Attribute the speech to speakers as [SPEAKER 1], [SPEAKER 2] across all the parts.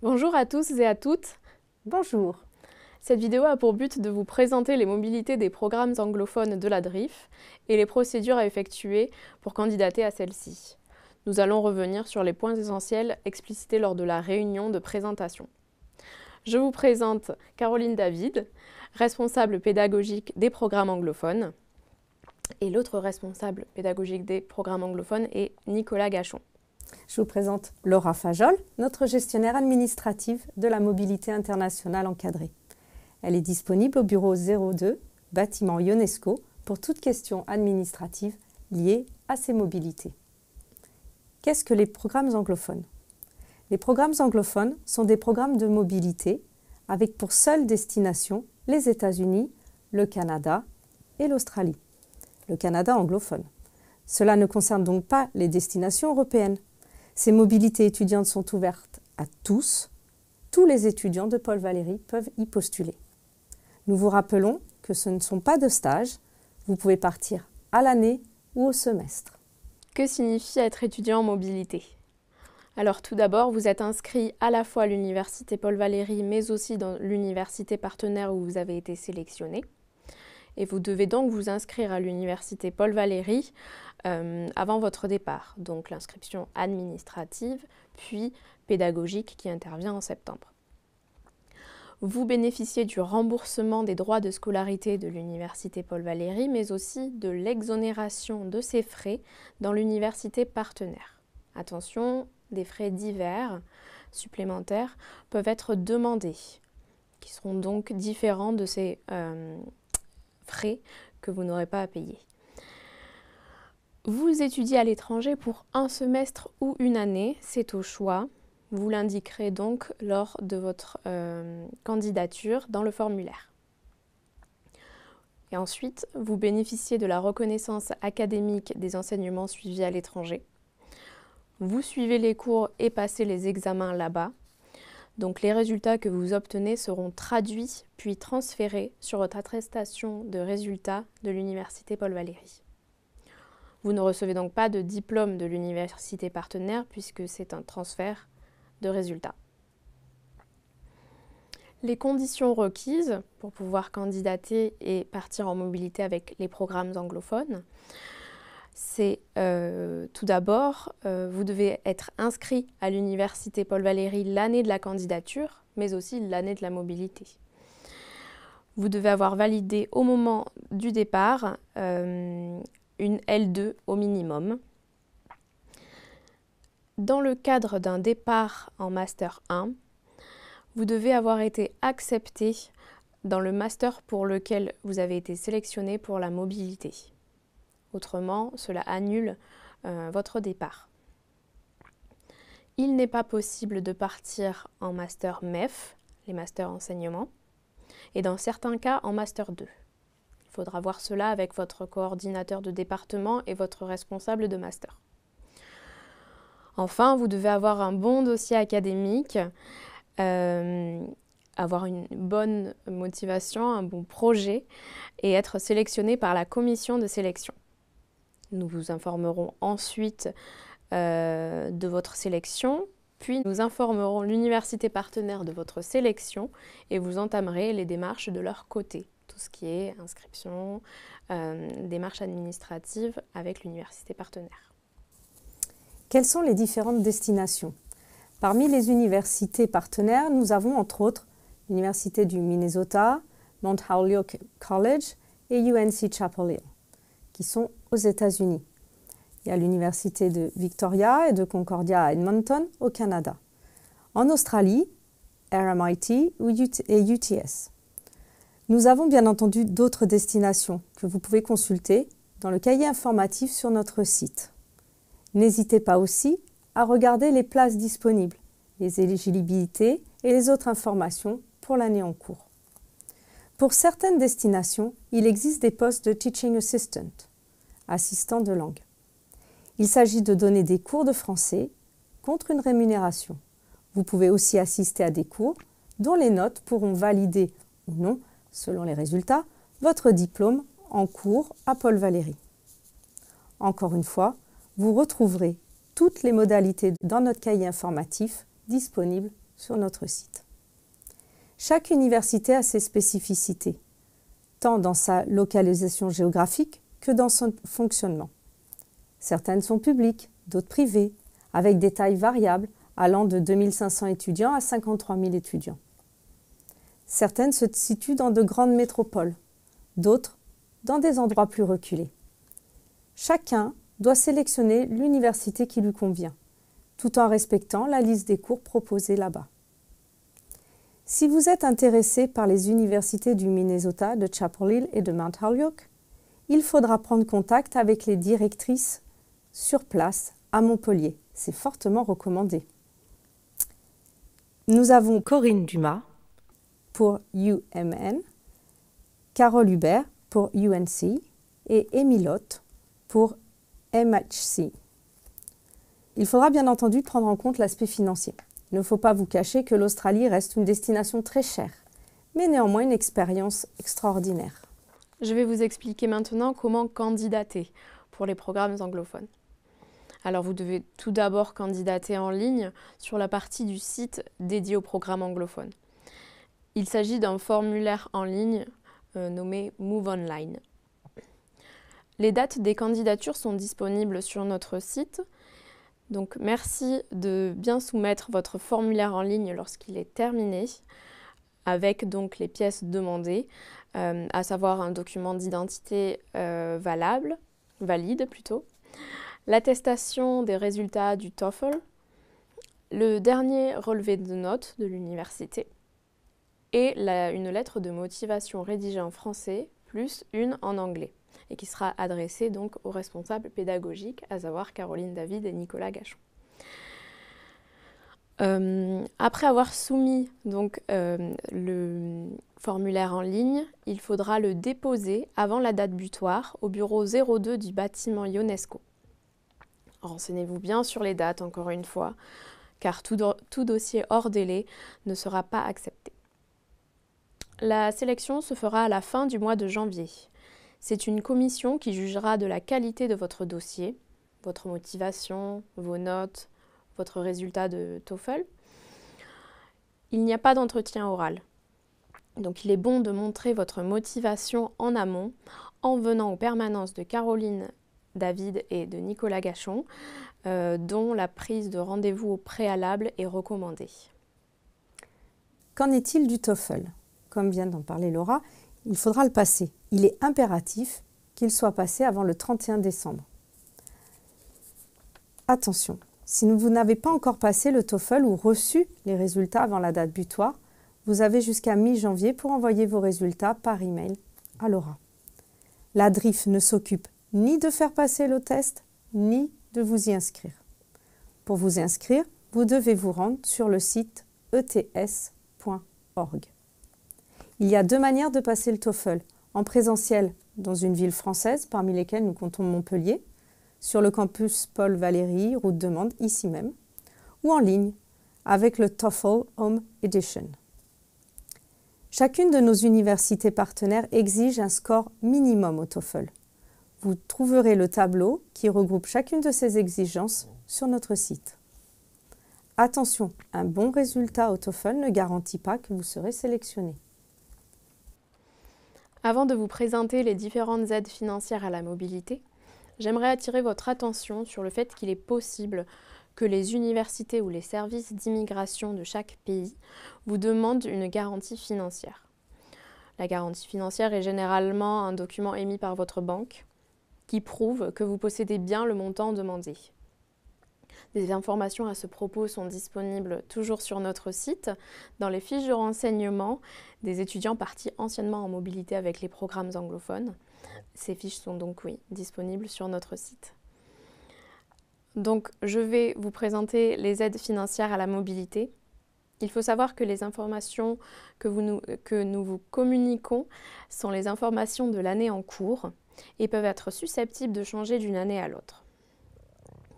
[SPEAKER 1] Bonjour à tous et à toutes.
[SPEAKER 2] Bonjour.
[SPEAKER 1] Cette vidéo a pour but de vous présenter les mobilités des programmes anglophones de la DRIF et les procédures à effectuer pour candidater à celle-ci. Nous allons revenir sur les points essentiels explicités lors de la réunion de présentation. Je vous présente Caroline David, responsable pédagogique des programmes anglophones, et l'autre responsable pédagogique des programmes anglophones est Nicolas Gachon.
[SPEAKER 2] Je vous présente Laura Fajol, notre gestionnaire administrative de la mobilité internationale encadrée. Elle est disponible au bureau 02, bâtiment Ionesco, pour toute question administrative liée à ces mobilités. Qu'est-ce que les programmes anglophones? Les programmes anglophones sont des programmes de mobilité avec pour seule destination les États-Unis, le Canada et l'Australie. Le Canada anglophone. Cela ne concerne donc pas les destinations européennes. Ces mobilités étudiantes sont ouvertes à tous. Tous les étudiants de Paul Valéry peuvent y postuler. Nous vous rappelons que ce ne sont pas de stages. Vous pouvez partir à l'année ou au semestre.
[SPEAKER 1] Que signifie être étudiant en mobilité? Alors tout d'abord, vous êtes inscrit à la fois à l'université Paul Valéry, mais aussi dans l'université partenaire où vous avez été sélectionné. Et vous devez donc vous inscrire à l'université Paul Valéry avant votre départ. Donc l'inscription administrative, puis pédagogique qui intervient en septembre. Vous bénéficiez du remboursement des droits de scolarité de l'université Paul Valéry, mais aussi de l'exonération de ces frais dans l'université partenaire. Attention, des frais divers supplémentaires peuvent être demandés, qui seront donc différents de ces frais que vous n'aurez pas à payer. Vous étudiez à l'étranger pour un semestre ou une année, c'est au choix. Vous l'indiquerez donc lors de votre candidature dans le formulaire. Et ensuite, vous bénéficiez de la reconnaissance académique des enseignements suivis à l'étranger. Vous suivez les cours et passez les examens là-bas. Donc les résultats que vous obtenez seront traduits puis transférés sur votre attestation de résultats de l'université Paul Valéry. Vous ne recevez donc pas de diplôme de l'université partenaire puisque c'est un transfert de résultats. Les conditions requises pour pouvoir candidater et partir en mobilité avec les programmes anglophones, c'est tout d'abord, vous devez être inscrit à l'université Paul Valéry l'année de la candidature, mais aussi l'année de la mobilité. Vous devez avoir validé au moment du départ une L2 au minimum. Dans le cadre d'un départ en Master 1, vous devez avoir été accepté dans le master pour lequel vous avez été sélectionné pour la mobilité. Autrement, cela annule votre départ. Il n'est pas possible de partir en Master MEF, les masters enseignement, et dans certains cas en Master 2. Il faudra voir cela avec votre coordinateur de département et votre responsable de master. Enfin, vous devez avoir un bon dossier académique, avoir une bonne motivation, un bon projet et être sélectionné par la commission de sélection. Nous vous informerons ensuite de votre sélection, puis nous informerons l'université partenaire de votre sélection et vous entamerez les démarches de leur côté, tout ce qui est inscription, démarches administratives avec l'université partenaire.
[SPEAKER 2] Quelles sont les différentes destinations? Parmi les universités partenaires, nous avons entre autres l'Université du Minnesota, Mount Holyoke College et UNC Chapel Hill, qui sont aux États-Unis. Il y a l'Université de Victoria et de Concordia à Edmonton, au Canada. En Australie, RMIT et UTS. Nous avons bien entendu d'autres destinations que vous pouvez consulter dans le cahier informatif sur notre site. N'hésitez pas aussi à regarder les places disponibles, les éligibilités et les autres informations pour l'année en cours. Pour certaines destinations, il existe des postes de Teaching Assistant, assistant de langue. Il s'agit de donner des cours de français contre une rémunération. Vous pouvez aussi assister à des cours dont les notes pourront valider ou non, selon les résultats, votre diplôme en cours à Paul Valéry. Encore une fois, vous retrouverez toutes les modalités dans notre cahier informatif disponible sur notre site. Chaque université a ses spécificités, tant dans sa localisation géographique que dans son fonctionnement. Certaines sont publiques, d'autres privées, avec des tailles variables allant de 2500 étudiants à 53 000 étudiants. Certaines se situent dans de grandes métropoles, d'autres dans des endroits plus reculés. Chacun doit sélectionner l'université qui lui convient, tout en respectant la liste des cours proposés là-bas. Si vous êtes intéressé par les universités du Minnesota, de Chapel Hill et de Mount Holyoke, il faudra prendre contact avec les directrices sur place à Montpellier. C'est fortement recommandé. Nous avons Corinne Dumas pour UMN, Carole Hubert pour UNC et Émile Lotte pour MHC. Il faudra bien entendu prendre en compte l'aspect financier. Il ne faut pas vous cacher que l'Australie reste une destination très chère, mais néanmoins une expérience extraordinaire.
[SPEAKER 1] Je vais vous expliquer maintenant comment candidater pour les programmes anglophones. Alors vous devez tout d'abord candidater en ligne sur la partie du site dédiée aux programmes anglophones. Il s'agit d'un formulaire en ligne nommé Move Online. Les dates des candidatures sont disponibles sur notre site. Donc merci de bien soumettre votre formulaire en ligne lorsqu'il est terminé, avec donc les pièces demandées, à savoir un document d'identité valide plutôt, l'attestation des résultats du TOEFL, le dernier relevé de notes de l'université et une lettre de motivation rédigée en français plus une en anglais et qui sera adressée donc aux responsables pédagogiques, à savoir Caroline David et Nicolas Gachon. Après avoir soumis donc, le formulaire en ligne, il faudra le déposer avant la date butoir au bureau 02 du bâtiment Ionesco. Renseignez-vous bien sur les dates, encore une fois, car tout dossier hors délai ne sera pas accepté. La sélection se fera à la fin du mois de janvier. C'est une commission qui jugera de la qualité de votre dossier, votre motivation, vos notes, votre résultat de TOEFL. Il n'y a pas d'entretien oral. Donc il est bon de montrer votre motivation en amont en venant aux permanences de Caroline David et de Nicolas Gachon, dont la prise de rendez-vous au préalable est recommandée.
[SPEAKER 2] Qu'en est-il du TOEFL ? Comme vient d'en parler Laura, il faudra le passer. Il est impératif qu'il soit passé avant le 31 décembre. Attention, si vous n'avez pas encore passé le TOEFL ou reçu les résultats avant la date butoir, vous avez jusqu'à mi-janvier pour envoyer vos résultats par email à Laura. La DRIF ne s'occupe ni de faire passer le test, ni de vous y inscrire. Pour vous inscrire, vous devez vous rendre sur le site ets.org. Il y a deux manières de passer le TOEFL, en présentiel dans une ville française, parmi lesquelles nous comptons Montpellier, sur le campus Paul Valéry, route de Mende, ici même, ou en ligne, avec le TOEFL Home Edition. Chacune de nos universités partenaires exige un score minimum au TOEFL. Vous trouverez le tableau qui regroupe chacune de ces exigences sur notre site. Attention, un bon résultat au TOEFL ne garantit pas que vous serez sélectionné.
[SPEAKER 1] Avant de vous présenter les différentes aides financières à la mobilité, j'aimerais attirer votre attention sur le fait qu'il est possible que les universités ou les services d'immigration de chaque pays vous demandent une garantie financière. La garantie financière est généralement un document émis par votre banque qui prouve que vous possédez bien le montant demandé. Des informations à ce propos sont disponibles toujours sur notre site, dans les fiches de renseignement des étudiants partis anciennement en mobilité avec les programmes anglophones. Ces fiches sont donc, disponibles sur notre site. Donc, je vais vous présenter les aides financières à la mobilité. Il faut savoir que les informations que nous vous communiquons sont les informations de l'année en cours et peuvent être susceptibles de changer d'une année à l'autre.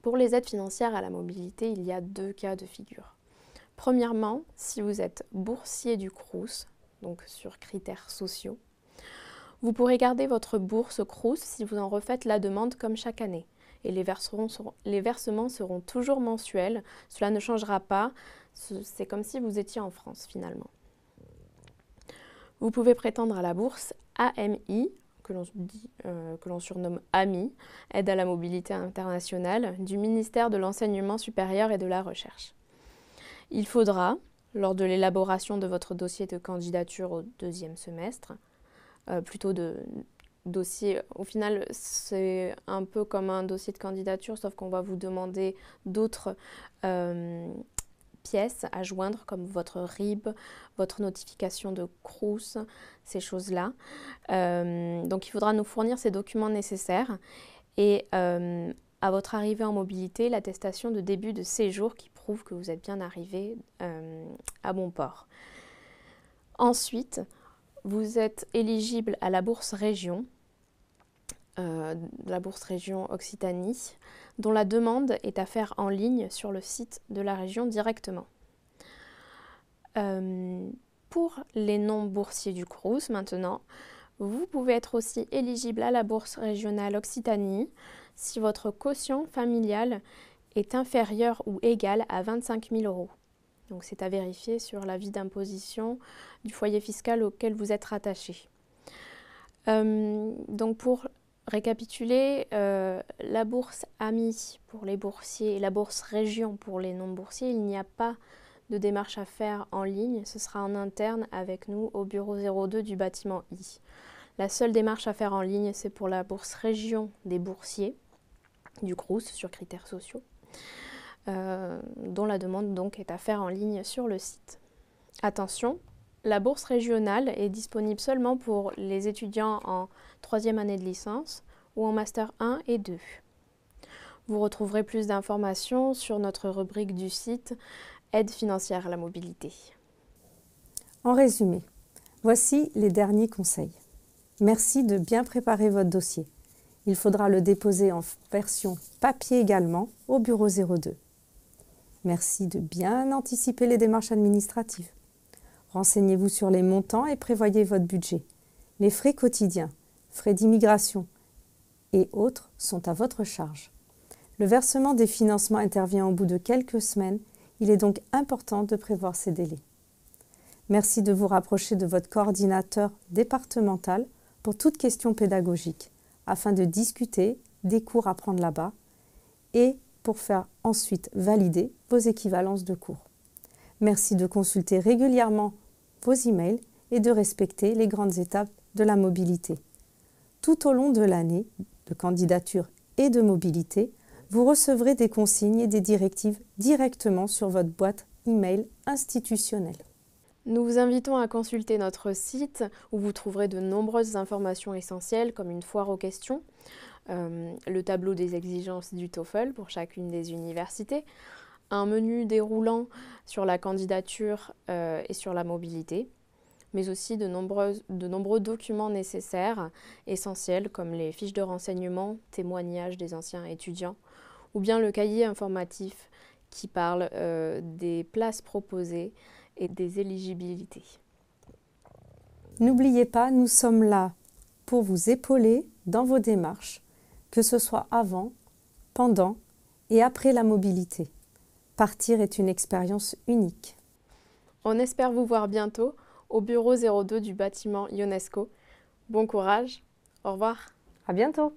[SPEAKER 1] Pour les aides financières à la mobilité, il y a deux cas de figure. Premièrement, si vous êtes boursier du Crous, donc sur critères sociaux, vous pourrez garder votre bourse Crous si vous en refaites la demande comme chaque année. et les versements seront toujours mensuels. Cela ne changera pas, c'est comme si vous étiez en France finalement. Vous pouvez prétendre à la bourse AMI, que l'on surnomme AMI, Aide à la mobilité internationale, du ministère de l'Enseignement supérieur et de la Recherche. Il faudra, lors de l'élaboration de votre dossier de candidature au deuxième semestre, dossier, au final c'est un peu comme un dossier de candidature, sauf qu'on va vous demander d'autres pièces à joindre comme votre RIB, votre notification de Crous, ces choses-là. Donc il faudra nous fournir ces documents nécessaires et à votre arrivée en mobilité, l'attestation de début de séjour qui prouve que vous êtes bien arrivé à bon port. Ensuite, vous êtes éligible à la bourse région, la bourse région Occitanie, dont la demande est à faire en ligne sur le site de la région directement. Pour les non-boursiers du Crous maintenant, vous pouvez être aussi éligible à la bourse régionale Occitanie si votre quotient familial est inférieur ou égal à 25 000 €. Donc c'est à vérifier sur l'avis d'imposition du foyer fiscal auquel vous êtes rattaché. Donc pour récapituler, la bourse AMI pour les boursiers et la bourse région pour les non-boursiers, il n'y a pas de démarche à faire en ligne, ce sera en interne avec nous au bureau 02 du bâtiment I. La seule démarche à faire en ligne, c'est pour la bourse région des boursiers du Crous sur critères sociaux, dont la demande donc est à faire en ligne sur le site. Attention, la bourse régionale est disponible seulement pour les étudiants en 3e année de licence ou en master 1 et 2. Vous retrouverez plus d'informations sur notre rubrique du site Aide financière à la mobilité.
[SPEAKER 2] En résumé, voici les derniers conseils. Merci de bien préparer votre dossier. Il faudra le déposer en version papier également au bureau 02. Merci de bien anticiper les démarches administratives. Renseignez-vous sur les montants et prévoyez votre budget. Les frais quotidiens, frais d'immigration et autres sont à votre charge. Le versement des financements intervient au bout de quelques semaines. Il est donc important de prévoir ces délais. Merci de vous rapprocher de votre coordinateur départemental pour toute question pédagogique, afin de discuter des cours à prendre là-bas et pour faire ensuite valider vos équivalences de cours. Merci de consulter régulièrement vos emails et de respecter les grandes étapes de la mobilité. Tout au long de l'année de candidature et de mobilité, vous recevrez des consignes et des directives directement sur votre boîte email institutionnelle.
[SPEAKER 1] Nous vous invitons à consulter notre site où vous trouverez de nombreuses informations essentielles comme une foire aux questions, le tableau des exigences du TOEFL pour chacune des universités, un menu déroulant sur la candidature et sur la mobilité, mais aussi de nombreux documents nécessaires, essentiels comme les fiches de renseignement, témoignages des anciens étudiants, ou bien le cahier informatif qui parle des places proposées et des éligibilités.
[SPEAKER 2] N'oubliez pas, nous sommes là pour vous épauler dans vos démarches, que ce soit avant, pendant et après la mobilité. Partir est une expérience unique.
[SPEAKER 1] On espère vous voir bientôt au bureau 02 du bâtiment Ionesco. Bon courage, au revoir.
[SPEAKER 2] À bientôt.